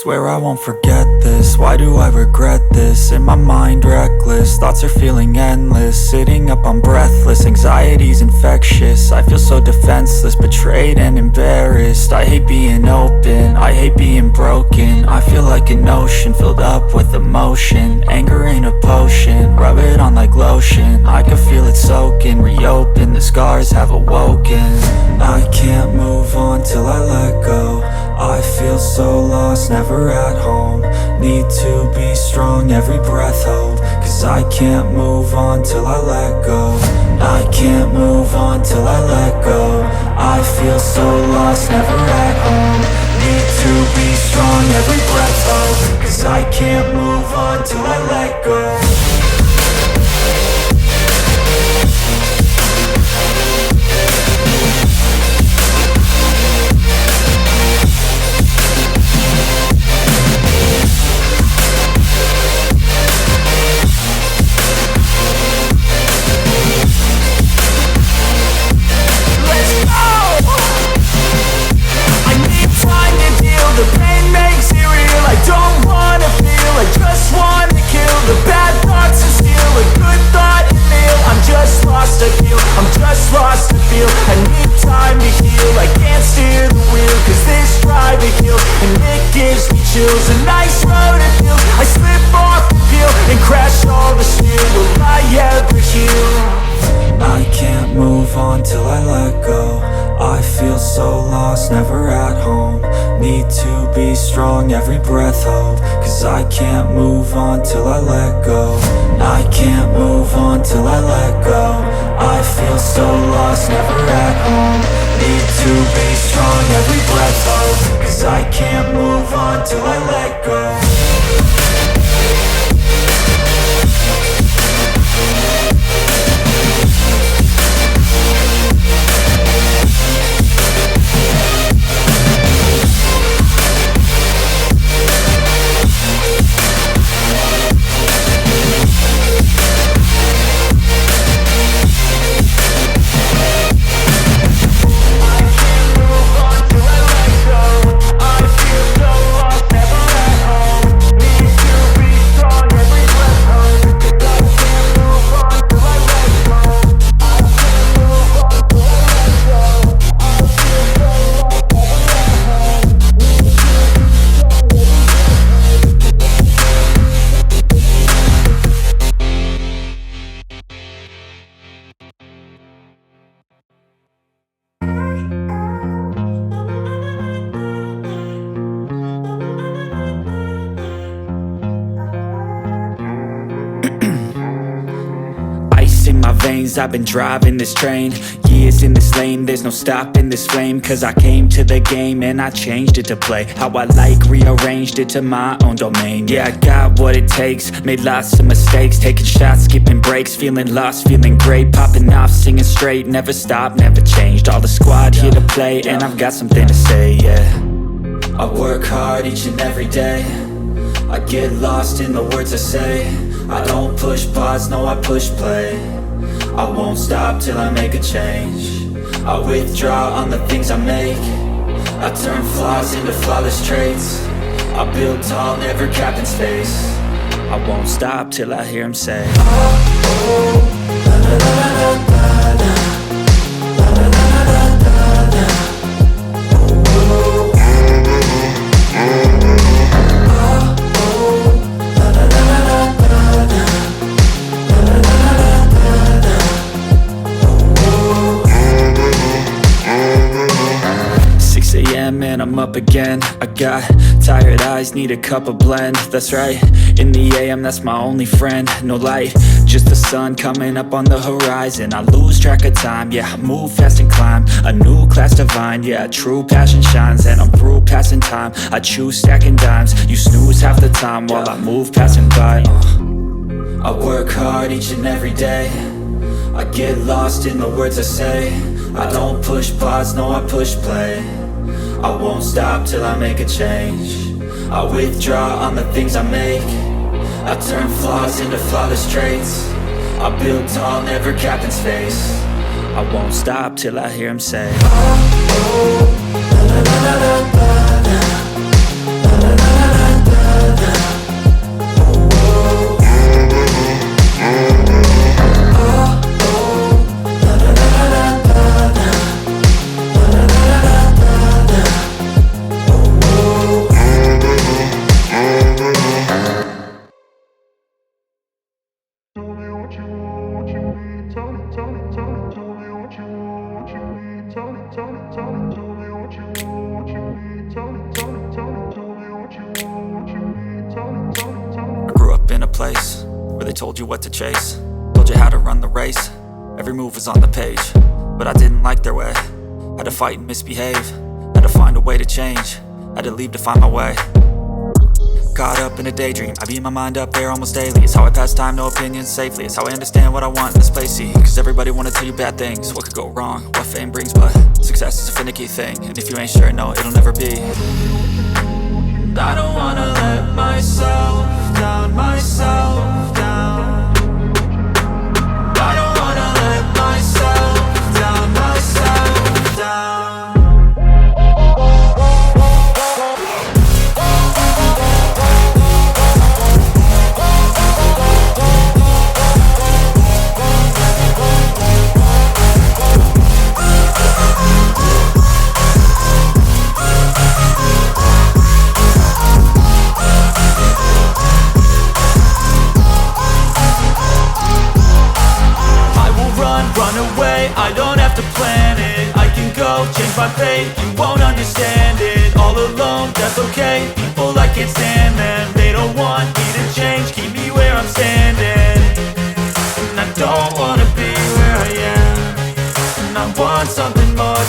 Swear I won't forget this, why do I regret this? In my mind reckless, thoughts are feeling endless. Sitting up, I'm breathless, anxiety's infectious. I feel so defenseless, betrayed and embarrassed. I hate being open, I hate being broken. I feel like an ocean, filled up with emotion. Anger ain't a potion, rub it on like lotion. I can feel it soaking, reopen, the scars have awoken. I can't move on till I let go. I feel so lost, never at home. Need to be strong, every breath hold. Cause I can't move on till I let go. I can't move on till I let go. I feel so lost, never at home. Need to be strong, every breath hold. Cause I can't move on till I let go. The pain makes it real, I don't wanna feel, I just wanna kill the bad thoughts and steal a good thought and kneel. I'm just lost, I feel, I'm just lost, I feel. I need time to heal, I can't steer the wheel. Cause this drive it kills, and it gives me chills. A nice road it feels, I slip off the peel and crash all the steel. Will I ever heal? I can't move on till I let go. I feel so lost, never at home. Need to be strong, every breath hold. Cause I can't move on till I let go. I can't move on till I let go. I feel so lost, never at home. Need to be strong, every breath hold. Cause I can't move on till I let go. I've been driving this train, years in this lane, there's no stopping this flame. Cause I came to the game and I changed it to play how I like, rearranged it to my own domain. Yeah, I got what it takes, made lots of mistakes, taking shots, skipping breaks, feeling lost, feeling great, popping off, singing straight, never stopped, never changed. All the squad here to play and I've got something to say, yeah. I work hard each and every day, I get lost in the words I say. I don't push pause, no I push play. I won't stop till I make a change. I withdraw on the things I make. I turn flaws into flawless traits. I build tall, never capping space. I won't stop till I hear him say, oh, oh, la la la la la la. And I'm up again. I got tired eyes, need a cup of blend. That's right, in the AM, that's my only friend. No light, just the sun coming up on the horizon. I lose track of time, yeah, I move fast and climb a new class divine, yeah, true passion shines. And I'm through passing time, I choose stacking dimes. You snooze half the time while I move passing by. I work hard each and every day, I get lost in the words I say. I don't push pause, no I push play. I won't stop till I make a change. I withdraw on the things I make. I turn flaws into flawless traits. I build tall, never capping space. I won't stop till I hear him say, oh, oh, la la la la la la, la la la la. place where they told you what to chase, told you how to run the race. Every move was on the page, but I didn't like their way. Had to fight and misbehave, had to find a way to change, had to leave to find my way. Caught up in a daydream, I beat my mind up there almost daily. It's how I pass time, no opinions safely. It's how I understand what I want in this place, see. Cause everybody wanna tell you bad things, what could go wrong, what fame brings. But success is a finicky thing, and if you ain't sure, no, it'll never be. I don't wanna let myself down, myself down. I don't wanna let myself down, myself down. Run away, I don't have to plan it. I can go, change my fate, you won't understand it. All alone, that's okay, people I can't stand them. They don't want me to change, keep me where I'm standing. And I don't wanna be where I am, and I want something more.